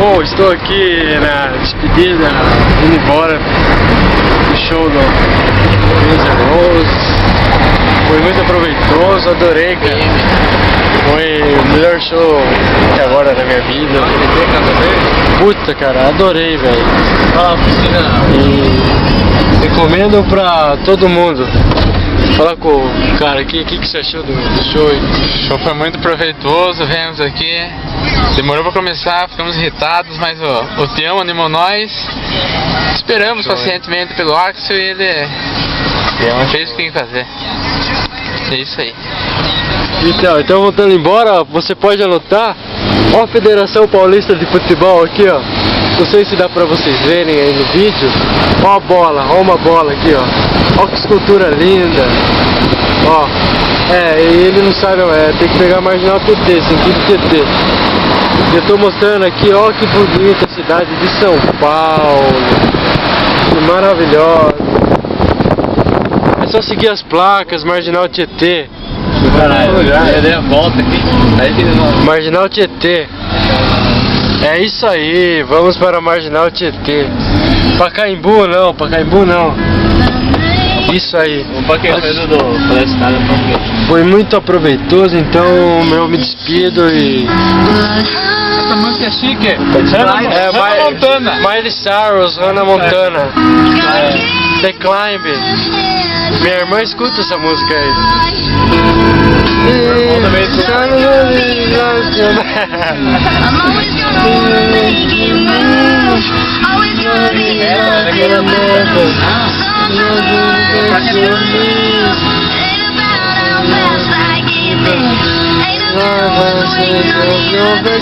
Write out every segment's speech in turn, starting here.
Bom, estou aqui na despedida, indo embora do show do Guns N' Roses. Foi muito proveitoso, adorei, cara. Foi o melhor show até agora na minha vida. Puta, cara, adorei, velho. E recomendo pra todo mundo. Fala com o cara aqui, o que você achou do show? O show foi muito proveitoso, viemos aqui. Demorou pra começar, ficamos irritados, mas o Tião animou nós. Esperamos pacientemente pelo Axel e ele fez o que tem que fazer. É isso aí. Então voltando embora, você pode anotar. Ó a Federação Paulista de Futebol aqui, ó. Não sei se dá pra vocês verem aí no vídeo. Ó a bola, ó uma bola aqui, ó. Ó que escultura linda. Ó. E ele não sabe, tem que pegar a marginal TT, sentido TT. Eu tô mostrando aqui, ó que bonita a cidade de São Paulo. Que maravilhosa. É só seguir as placas, Marginal Tietê. Caralho, eu dei a volta aqui. Marginal Tietê. É isso aí, vamos para a Marginal Tietê. Pacaembu não. Isso aí. Foi muito aproveitoso, então eu me despido e... Essa música é chique. Hannah Montana. Miley Cyrus, Hannah Montana. The Climb. Minha irmã escuta essa música aí. I'm always gonna make it move. Always gonna be love in a move. Ain't about how fast I get there. Ain't about when you're the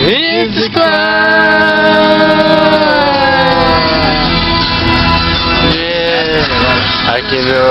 It's the aqui no